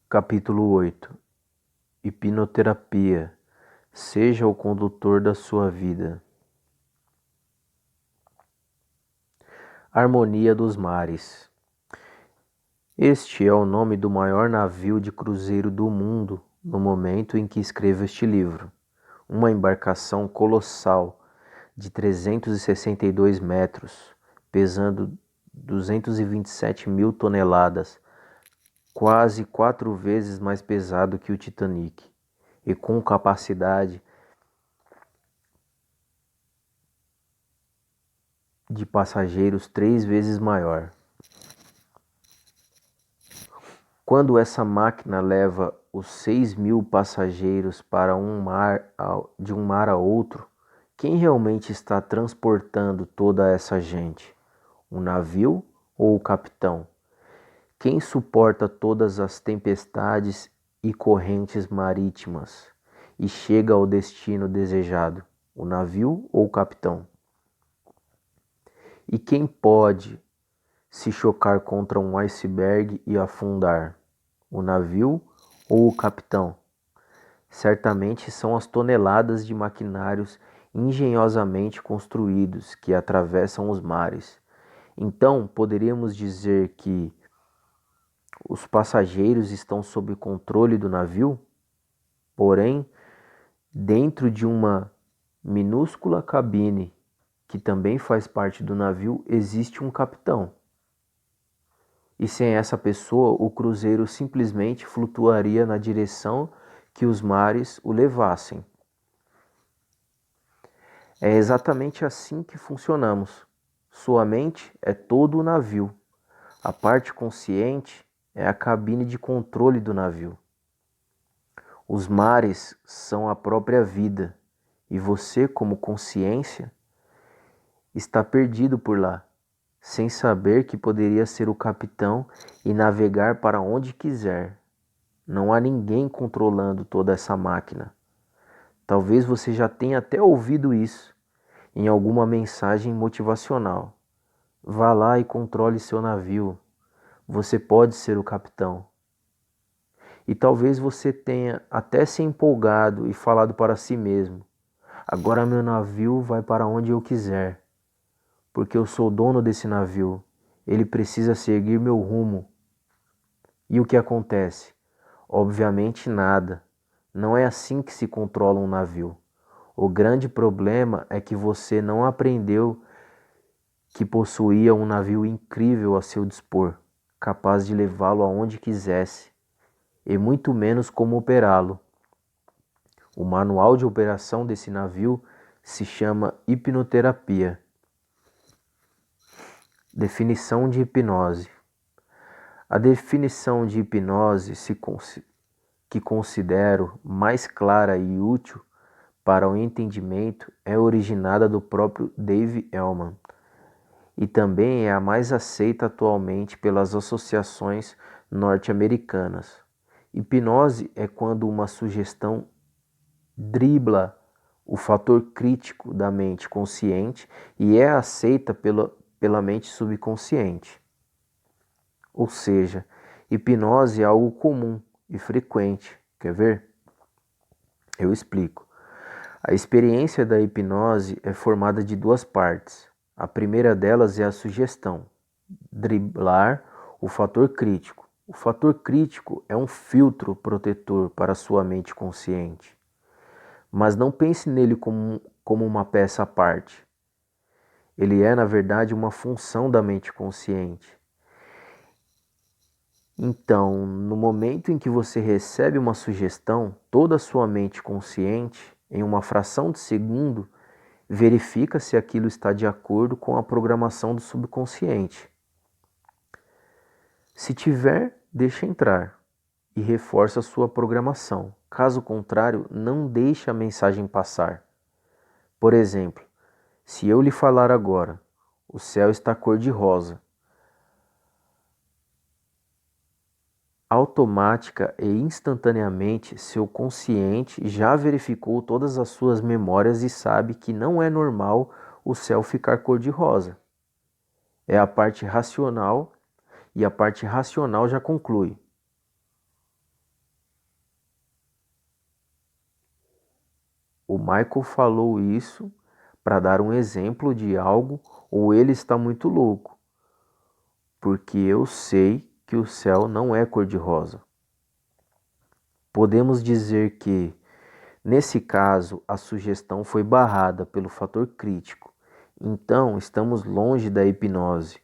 Capítulo 8. Hipnoterapia. Seja o condutor da sua vida. Harmonia dos Mares. Este é o nome do maior navio de cruzeiro do mundo no momento em que escrevo este livro. Uma embarcação colossal de 362 metros, pesando 227 mil toneladas, quase 4 vezes mais pesado que o Titanic, e com capacidade de passageiros 3 vezes maior. Quando essa máquina leva os 6.000 passageiros para de um mar a outro, quem realmente está transportando toda essa gente? O navio ou o capitão? Quem suporta todas as tempestades e correntes marítimas e chega ao destino desejado? O navio ou o capitão? E quem pode se chocar contra um iceberg e afundar? O navio ou o capitão? Certamente são as toneladas de maquinários engenhosamente construídos que atravessam os mares. Então, poderíamos dizer que os passageiros estão sob controle do navio, porém, dentro de uma minúscula cabine que também faz parte do navio, existe um capitão. E sem essa pessoa, o cruzeiro simplesmente flutuaria na direção que os mares o levassem. É exatamente assim que funcionamos. Sua mente é todo o navio. A parte consciente é a cabine de controle do navio. Os mares são a própria vida, e você, como consciência, está perdido por lá, sem saber que poderia ser o capitão e navegar para onde quiser. Não há ninguém controlando toda essa máquina. Talvez você já tenha até ouvido isso em alguma mensagem motivacional. Vá lá e controle seu navio. Você pode ser o capitão. E talvez você tenha até se empolgado e falado para si mesmo: agora meu navio vai para onde eu quiser, porque eu sou dono desse navio. Ele precisa seguir meu rumo. E o que acontece? Obviamente nada. Não é assim que se controla um navio. O grande problema é que você não aprendeu que possuía um navio incrível a seu dispor, capaz de levá-lo aonde quisesse, e muito menos como operá-lo. O manual de operação desse navio se chama hipnoterapia. Definição de hipnose. A definição de hipnose que considero mais clara e útil para o entendimento é originada do próprio Dave Elman e também é a mais aceita atualmente pelas associações norte-americanas. Hipnose é quando uma sugestão dribla o fator crítico da mente consciente e é aceita pela mente subconsciente. Ou seja, hipnose é algo comum e frequente. Quer ver? Eu explico. A experiência da hipnose é formada de duas partes. A primeira delas é a sugestão, driblar o fator crítico. O fator crítico é um filtro protetor para a sua mente consciente. Mas não pense nele como uma peça à parte. Ele é, na verdade, uma função da mente consciente. Então, no momento em que você recebe uma sugestão, toda a sua mente consciente, em uma fração de segundo, verifica se aquilo está de acordo com a programação do subconsciente. Se tiver, deixa entrar e reforça a sua programação. Caso contrário, não deixe a mensagem passar. Por exemplo, se eu lhe falar agora, o céu está cor-de-rosa, automática e instantaneamente seu consciente já verificou todas as suas memórias e sabe que não é normal o céu ficar cor-de-rosa. É a parte racional e a parte racional já conclui: Michael falou isso para dar um exemplo de algo ou ele está muito louco, porque eu sei que o céu não é cor-de-rosa. Podemos dizer que, nesse caso, a sugestão foi barrada pelo fator crítico, então estamos longe da hipnose.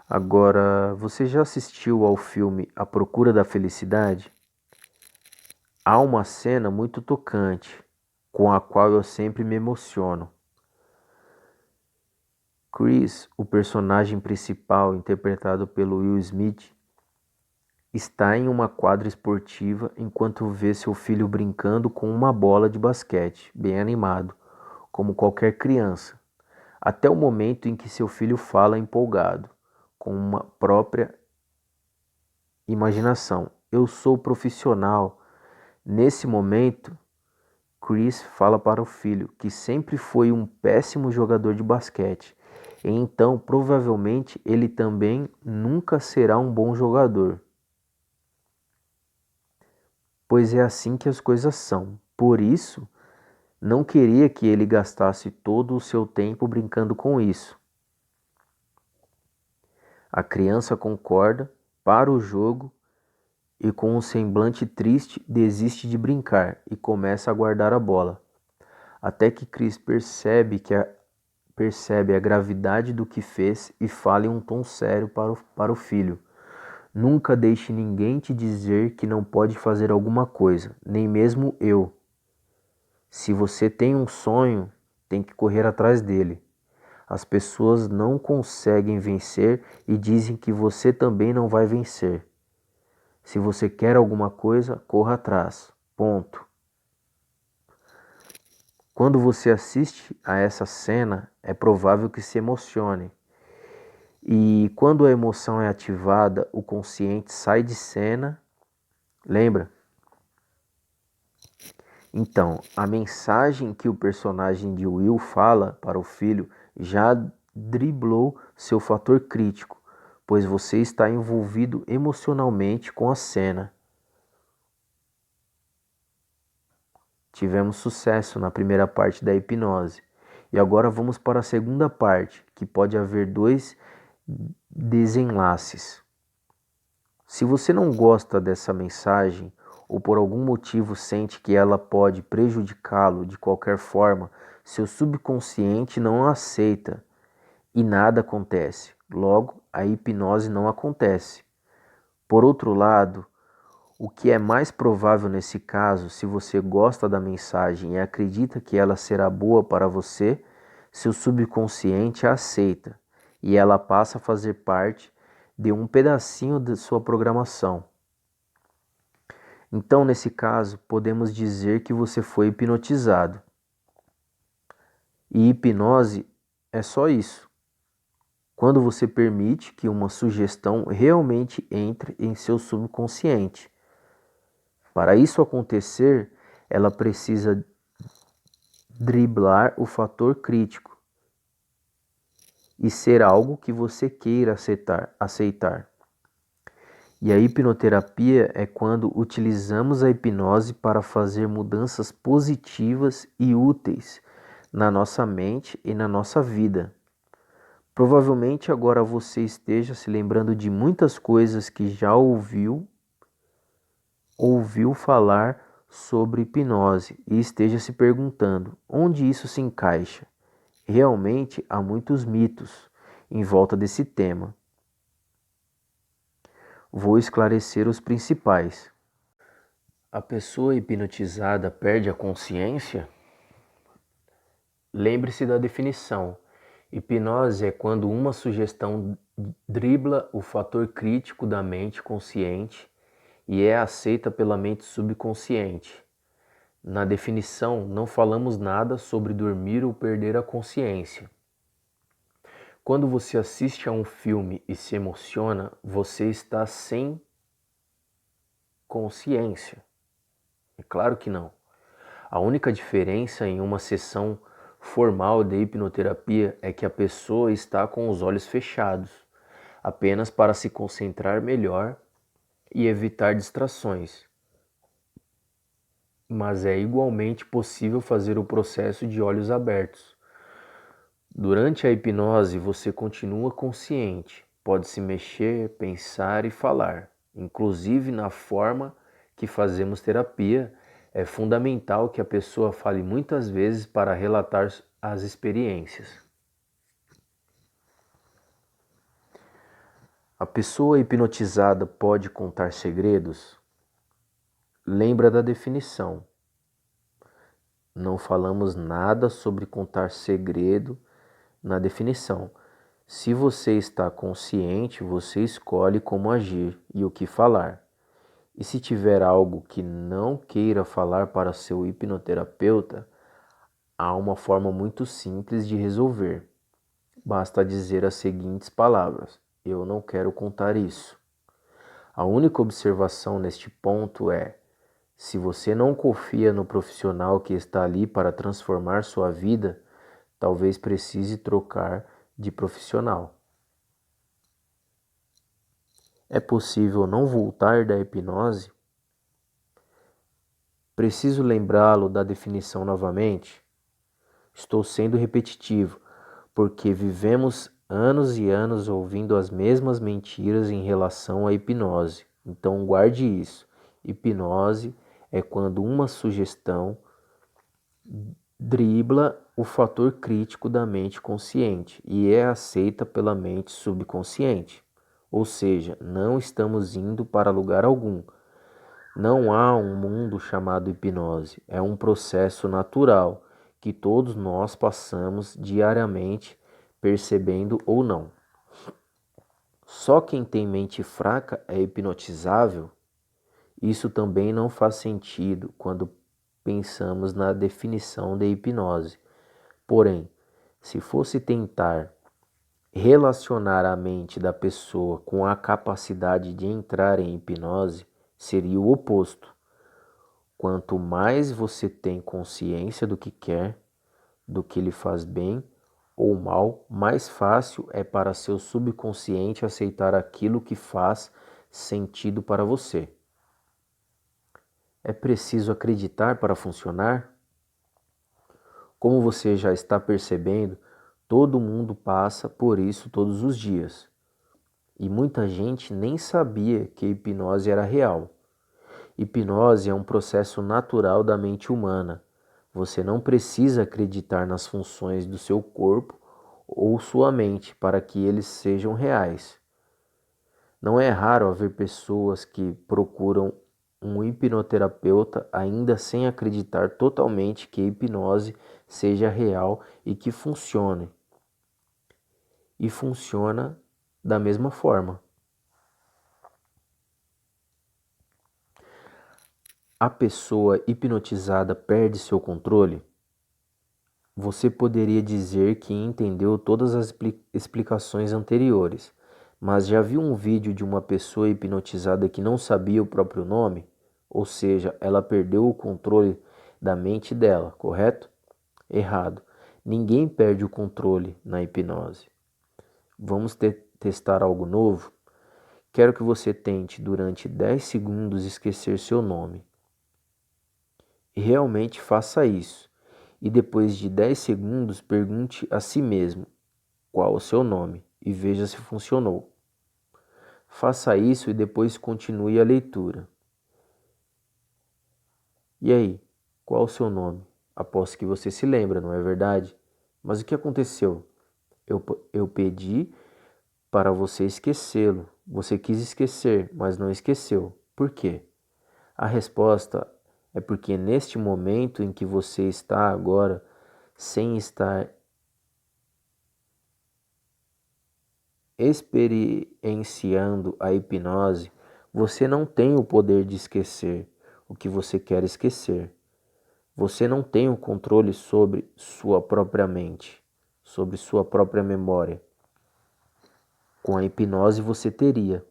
Agora, você já assistiu ao filme A Procura da Felicidade? Há uma cena muito tocante, com a qual eu sempre me emociono. Chris, o personagem principal, interpretado pelo Will Smith, está em uma quadra esportiva enquanto vê seu filho brincando com uma bola de basquete, bem animado, como qualquer criança, até o momento em que seu filho fala empolgado, com uma própria imaginação: "Eu sou profissional." Nesse momento, Chris fala para o filho que sempre foi um péssimo jogador de basquete, e então provavelmente ele também nunca será um bom jogador. Pois é assim que as coisas são. Por isso, não queria que ele gastasse todo o seu tempo brincando com isso. A criança concorda, para o jogo e, com um semblante triste, desiste de brincar e começa a guardar a bola. Até que Chris percebe a gravidade do que fez e fala em um tom sério para o filho: "Nunca deixe ninguém te dizer que não pode fazer alguma coisa, nem mesmo eu. Se você tem um sonho, tem que correr atrás dele. As pessoas não conseguem vencer e dizem que você também não vai vencer. Se você quer alguma coisa, corra atrás. Ponto." Quando você assiste a essa cena, é provável que se emocione. E quando a emoção é ativada, o consciente sai de cena. Lembra? Então, a mensagem que o personagem de Will fala para o filho já driblou seu fator crítico, pois você está envolvido emocionalmente com a cena. Tivemos sucesso na primeira parte da hipnose. E agora vamos para a segunda parte, que pode haver dois desenlaces. Se você não gosta dessa mensagem, ou por algum motivo sente que ela pode prejudicá-lo de qualquer forma, seu subconsciente não a aceita e nada acontece. Logo, a hipnose não acontece. Por outro lado, o que é mais provável nesse caso, se você gosta da mensagem e acredita que ela será boa para você, seu subconsciente a aceita e ela passa a fazer parte de um pedacinho de sua programação. Então, nesse caso, podemos dizer que você foi hipnotizado. E hipnose é só isso. Quando você permite que uma sugestão realmente entre em seu subconsciente. Para isso acontecer, ela precisa driblar o fator crítico e ser algo que você queira aceitar. E a hipnoterapia é quando utilizamos a hipnose para fazer mudanças positivas e úteis na nossa mente e na nossa vida. Provavelmente agora você esteja se lembrando de muitas coisas que já ouviu falar sobre hipnose e esteja se perguntando onde isso se encaixa. Realmente há muitos mitos em volta desse tema. Vou esclarecer os principais. A pessoa hipnotizada perde a consciência? Lembre-se da definição. Hipnose é quando uma sugestão dribla o fator crítico da mente consciente e é aceita pela mente subconsciente. Na definição, não falamos nada sobre dormir ou perder a consciência. Quando você assiste a um filme e se emociona, você está sem consciência. É claro que não. A única diferença em uma sessão formal de hipnoterapia é que a pessoa está com os olhos fechados, apenas para se concentrar melhor e evitar distrações. mas é igualmente possível fazer o processo de olhos abertos. Durante a hipnose, você continua consciente, pode se mexer, pensar e falar. Inclusive na forma que fazemos terapia, é fundamental que a pessoa fale muitas vezes para relatar as experiências. A pessoa hipnotizada pode contar segredos? Lembra da definição. Não falamos nada sobre contar segredo na definição. Se você está consciente, você escolhe como agir e o que falar. E se tiver algo que não queira falar para seu hipnoterapeuta, há uma forma muito simples de resolver. Basta dizer as seguintes palavras: eu não quero contar isso. A única observação neste ponto é: se você não confia no profissional que está ali para transformar sua vida, talvez precise trocar de profissional. É possível não voltar da hipnose? Preciso lembrá-lo da definição novamente? Estou sendo repetitivo, porque vivemos anos e anos ouvindo as mesmas mentiras em relação à hipnose. Então guarde isso. Hipnose é quando uma sugestão dribla o fator crítico da mente consciente e é aceita pela mente subconsciente. Ou seja, não estamos indo para lugar algum. Não há um mundo chamado hipnose. É um processo natural que todos nós passamos diariamente, percebendo ou não. Só quem tem mente fraca é hipnotizável? Isso também não faz sentido quando pensamos na definição de hipnose. Porém, se fosse tentar relacionar a mente da pessoa com a capacidade de entrar em hipnose, seria o oposto. Quanto mais você tem consciência do que quer, do que lhe faz bem ou mal, mais fácil é para seu subconsciente aceitar aquilo que faz sentido para você. É preciso acreditar para funcionar? Como você já está percebendo, todo mundo passa por isso todos os dias. E muita gente nem sabia que a hipnose era real. Hipnose é um processo natural da mente humana. Você não precisa acreditar nas funções do seu corpo ou sua mente para que eles sejam reais. Não é raro haver pessoas que procuram um hipnoterapeuta ainda sem acreditar totalmente que a hipnose seja real e que funcione. E funciona da mesma forma. A pessoa hipnotizada perde seu controle? Você poderia dizer que entendeu todas as explicações anteriores, mas já viu um vídeo de uma pessoa hipnotizada que não sabia o próprio nome? Ou seja, ela perdeu o controle da mente dela, correto? Errado. Ninguém perde o controle na hipnose. Vamos testar algo novo? Quero que você tente durante 10 segundos esquecer seu nome. E realmente faça isso. E depois de 10 segundos, pergunte a si mesmo qual o seu nome e veja se funcionou. Faça isso e depois continue a leitura. E aí, qual o seu nome? Aposto que você se lembra, não é verdade? Mas o que aconteceu? Eu pedi para você esquecê-lo. Você quis esquecer, mas não esqueceu. Por quê? A resposta é porque neste momento em que você está agora, sem estar experienciando a hipnose, você não tem o poder de esquecer o que você quer esquecer. Você não tem o controle sobre sua própria mente, sobre sua própria memória. Com a hipnose você teria.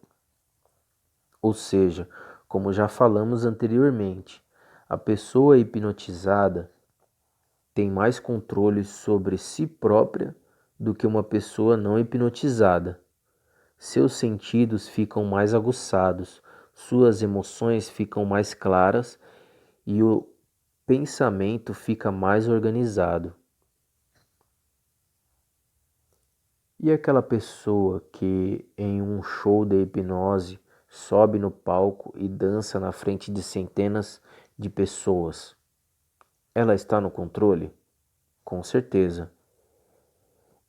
Ou seja, como já falamos anteriormente, a pessoa hipnotizada tem mais controle sobre si própria do que uma pessoa não hipnotizada. Seus sentidos ficam mais aguçados, suas emoções ficam mais claras e o pensamento fica mais organizado. E aquela pessoa que em um show de hipnose sobe no palco e dança na frente de centenas de pessoas, ela está no controle? Com certeza.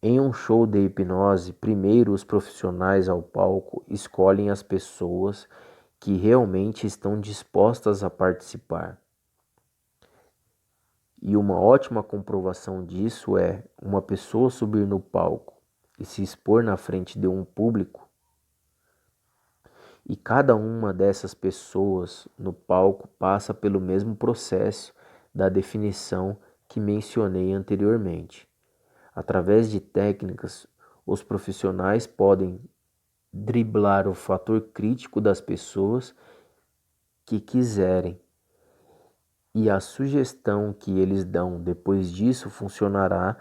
Em um show de hipnose, primeiro os profissionais ao palco escolhem as pessoas que realmente estão dispostas a participar. E uma ótima comprovação disso é uma pessoa subir no palco e se expor na frente de um público, e cada uma dessas pessoas no palco passa pelo mesmo processo da definição que mencionei anteriormente. Através de técnicas, os profissionais podem driblar o fator crítico das pessoas que quiserem, e a sugestão que eles dão depois disso funcionará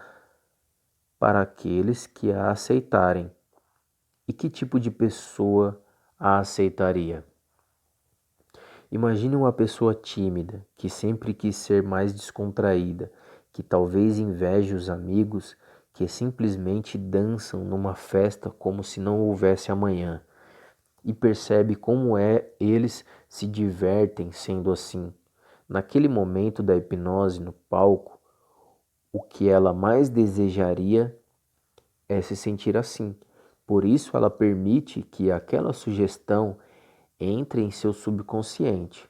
para aqueles que a aceitarem. E que tipo de pessoa a aceitaria? Imagine uma pessoa tímida, que sempre quis ser mais descontraída, que talvez inveje os amigos que simplesmente dançam numa festa como se não houvesse amanhã, e percebe como eles se divertem sendo assim. Naquele momento da hipnose no palco, o que ela mais desejaria é se sentir assim. Por isso, ela permite que aquela sugestão entre em seu subconsciente.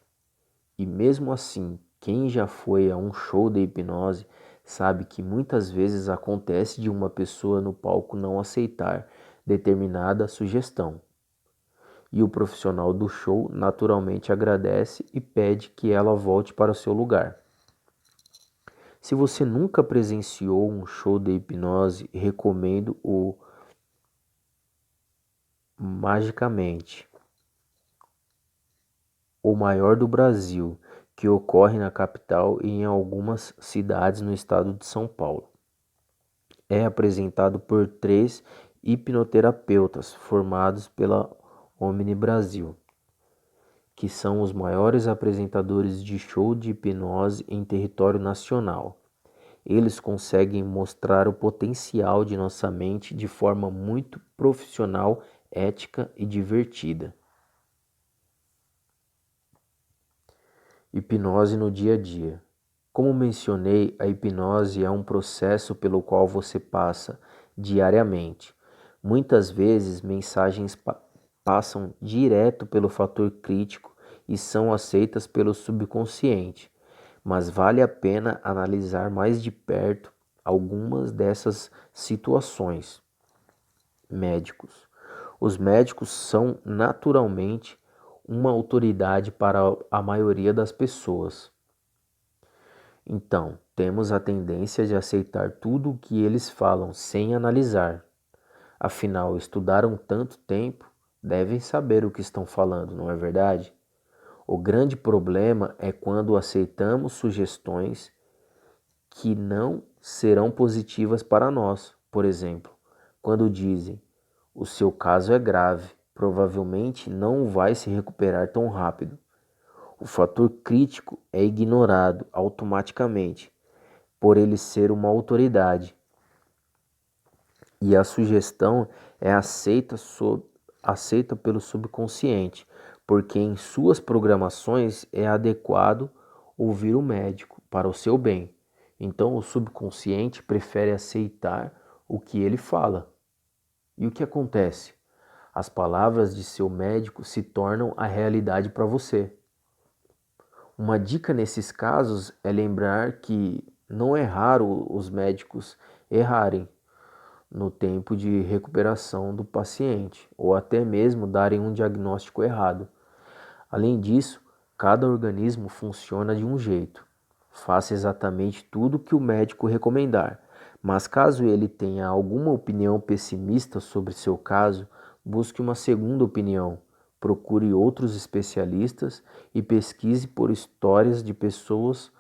E mesmo assim, quem já foi a um show de hipnose sabe que muitas vezes acontece de uma pessoa no palco não aceitar determinada sugestão. E o profissional do show naturalmente agradece e pede que ela volte para o seu lugar. Se você nunca presenciou um show de hipnose, recomendo o Magicamente, o maior do Brasil, que ocorre na capital e em algumas cidades no estado de São Paulo. É apresentado por 3 hipnoterapeutas formados pela Omni Brasil, que são os maiores apresentadores de show de hipnose em território nacional. Eles conseguem mostrar o potencial de nossa mente de forma muito profissional, ética e divertida. Hipnose no dia a dia. Como mencionei, a hipnose é um processo pelo qual você passa diariamente. Muitas vezes, mensagens passam direto pelo fator crítico e são aceitas pelo subconsciente, mas vale a pena analisar mais de perto algumas dessas situações. Médicos. Os médicos são naturalmente uma autoridade para a maioria das pessoas. Então, temos a tendência de aceitar tudo o que eles falam sem analisar. Afinal, estudaram tanto tempo, devem saber o que estão falando, não é verdade? O grande problema é quando aceitamos sugestões que não serão positivas para nós. Por exemplo, quando dizem: "O seu caso é grave, provavelmente não vai se recuperar tão rápido." O fator crítico é ignorado automaticamente, por ele ser uma autoridade, e a sugestão é aceita pelo subconsciente, porque em suas programações é adequado ouvir o médico para o seu bem. Então o subconsciente prefere aceitar o que ele fala. E o que acontece? As palavras de seu médico se tornam a realidade para você. Uma dica nesses casos é lembrar que não é raro os médicos errarem no tempo de recuperação do paciente, ou até mesmo darem um diagnóstico errado. Além disso, cada organismo funciona de um jeito. Faça exatamente tudo o que o médico recomendar, mas caso ele tenha alguma opinião pessimista sobre seu caso, busque uma segunda opinião. Procure outros especialistas e pesquise por histórias de pessoas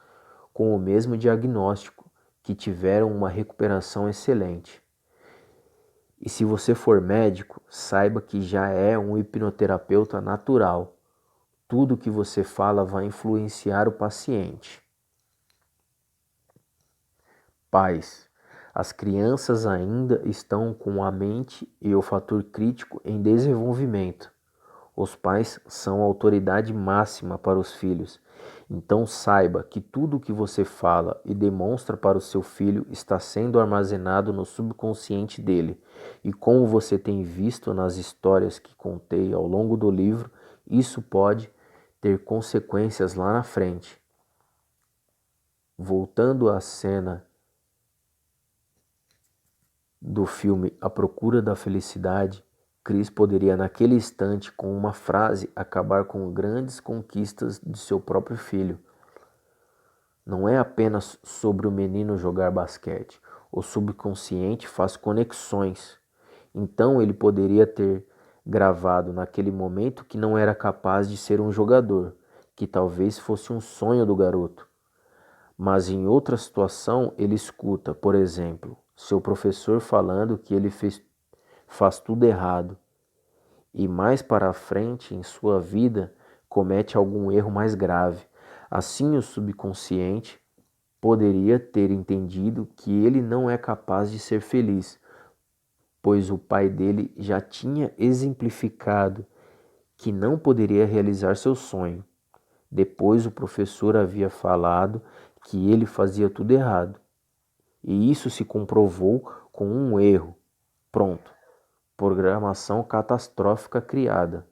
com o mesmo diagnóstico que tiveram uma recuperação excelente. E se você for médico, saiba que já é um hipnoterapeuta natural. Tudo que você fala vai influenciar o paciente. Pais. As crianças ainda estão com a mente e o fator crítico em desenvolvimento. Os pais são a autoridade máxima para os filhos. Então saiba que tudo o que você fala e demonstra para o seu filho está sendo armazenado no subconsciente dele. E como você tem visto nas histórias que contei ao longo do livro, isso pode ter consequências lá na frente. Voltando à cena do filme A Procura da Felicidade, Chris poderia naquele instante, com uma frase, acabar com grandes conquistas de seu próprio filho. Não é apenas sobre o menino jogar basquete. O subconsciente faz conexões. Então ele poderia ter gravado naquele momento que não era capaz de ser um jogador, que talvez fosse um sonho do garoto. Mas em outra situação ele escuta, por exemplo, seu professor falando que ele faz tudo errado e mais para frente em sua vida comete algum erro mais grave. Assim, o subconsciente poderia ter entendido que ele não é capaz de ser feliz, pois o pai dele já tinha exemplificado que não poderia realizar seu sonho. Depois, o professor havia falado que ele fazia tudo errado. E isso se comprovou com um erro. Pronto. Programação catastrófica criada.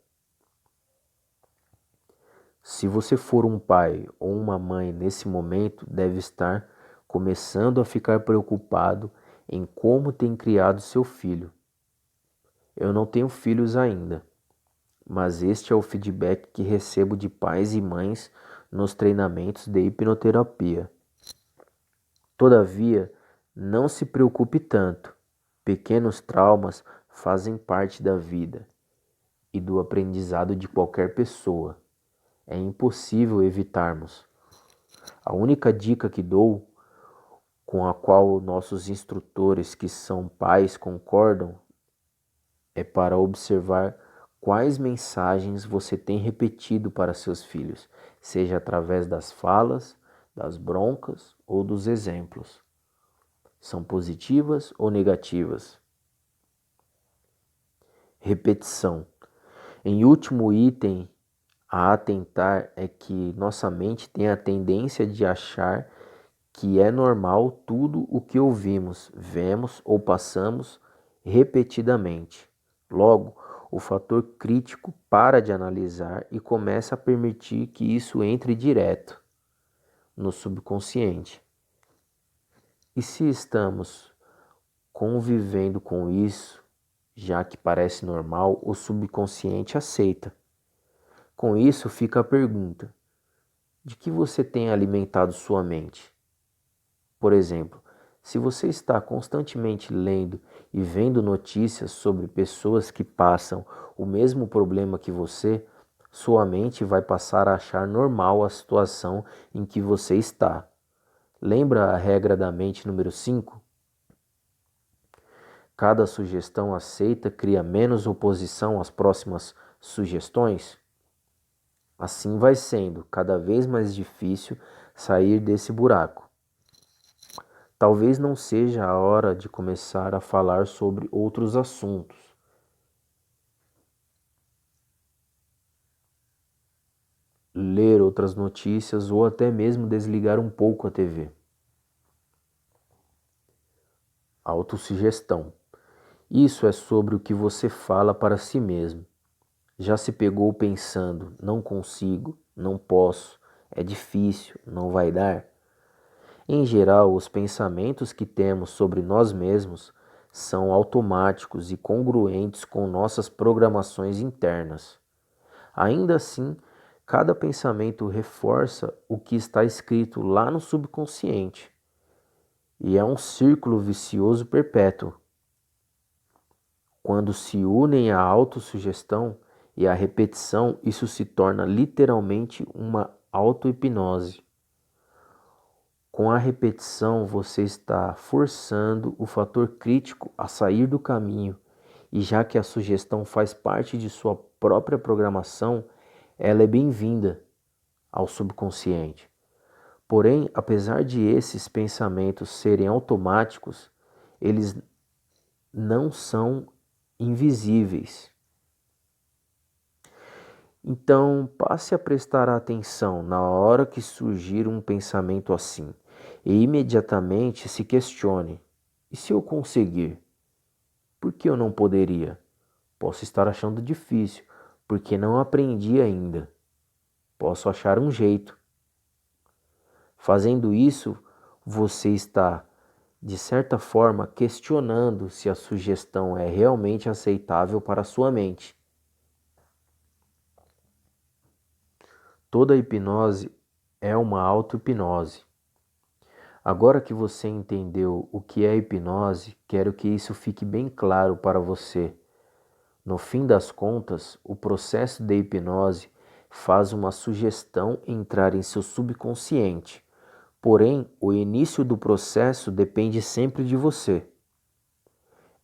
Se você for um pai ou uma mãe nesse momento, deve estar começando a ficar preocupado em como tem criado seu filho. Eu não tenho filhos ainda, mas este é o feedback que recebo de pais e mães nos treinamentos de hipnoterapia. Todavia, não se preocupe tanto. Pequenos traumas fazem parte da vida e do aprendizado de qualquer pessoa. É impossível evitarmos. A única dica que dou, com a qual nossos instrutores que são pais concordam, é para observar quais mensagens você tem repetido para seus filhos, seja através das falas, das broncas ou dos exemplos. São positivas ou negativas? Repetição. Em último item a atentar é que nossa mente tem a tendência de achar que é normal tudo o que ouvimos, vemos ou passamos repetidamente. Logo, o fator crítico para de analisar e começa a permitir que isso entre direto no subconsciente. E se estamos convivendo com isso, já que parece normal, o subconsciente aceita. Com isso fica a pergunta: de que você tem alimentado sua mente? Por exemplo, se você está constantemente lendo e vendo notícias sobre pessoas que passam o mesmo problema que você, sua mente vai passar a achar normal a situação em que você está. Lembra a regra da mente número 5? Cada sugestão aceita cria menos oposição às próximas sugestões? Assim vai sendo cada vez mais difícil sair desse buraco. Talvez não seja a hora de começar a falar sobre outros assuntos. Ler outras notícias ou até mesmo desligar um pouco a TV. Autossugestão. Isso é sobre o que você fala para si mesmo. Já se pegou pensando, não consigo, não posso, é difícil, não vai dar? Em geral, os pensamentos que temos sobre nós mesmos são automáticos e congruentes com nossas programações internas. Ainda assim, cada pensamento reforça o que está escrito lá no subconsciente, e é um círculo vicioso perpétuo. Quando se unem a autossugestão e a repetição, isso se torna literalmente uma auto-hipnose. Com a repetição, você está forçando o fator crítico a sair do caminho, e já que a sugestão faz parte de sua própria programação, ela é bem-vinda ao subconsciente. Porém, apesar de esses pensamentos serem automáticos, eles não são invisíveis. Então, passe a prestar atenção na hora que surgir um pensamento assim e imediatamente se questione: e se eu conseguir? Por que eu não poderia? Posso estar achando difícil, porque não aprendi ainda. Posso achar um jeito. Fazendo isso, você está, de certa forma, questionando se a sugestão é realmente aceitável para a sua mente. Toda hipnose é uma auto-hipnose. Agora que você entendeu o que é hipnose, quero que isso fique bem claro para você. No fim das contas, o processo de hipnose faz uma sugestão entrar em seu subconsciente. Porém, o início do processo depende sempre de você.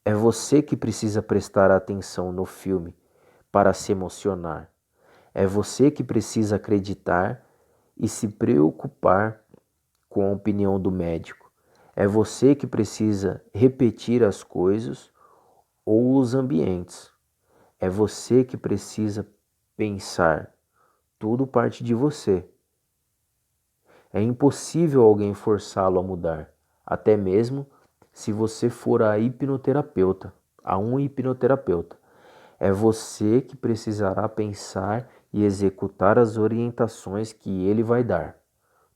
É você que precisa prestar atenção no filme para se emocionar. É você que precisa acreditar e se preocupar com a opinião do médico. É você que precisa repetir as coisas ou os ambientes. É você que precisa pensar. Tudo parte de você. É impossível alguém forçá-lo a mudar, até mesmo se você for a um hipnoterapeuta. É você que precisará pensar e executar as orientações que ele vai dar.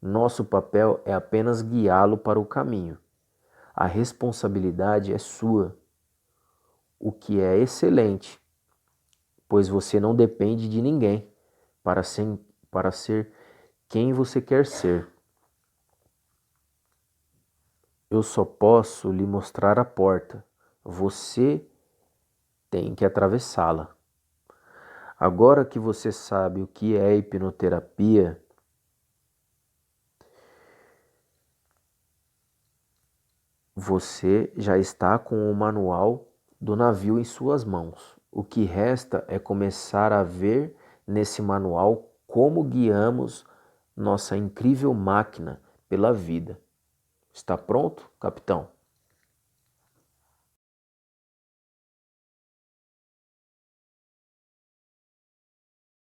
Nosso papel é apenas guiá-lo para o caminho. A responsabilidade é sua, o que é excelente, pois você não depende de ninguém para ser quem você quer ser. Eu só posso lhe mostrar a porta. Você tem que atravessá-la. Agora que você sabe o que é hipnoterapia, você já está com o manual do navio em suas mãos. O que resta é começar a ver nesse manual como guiamos nossa incrível máquina pela vida. Está pronto, capitão?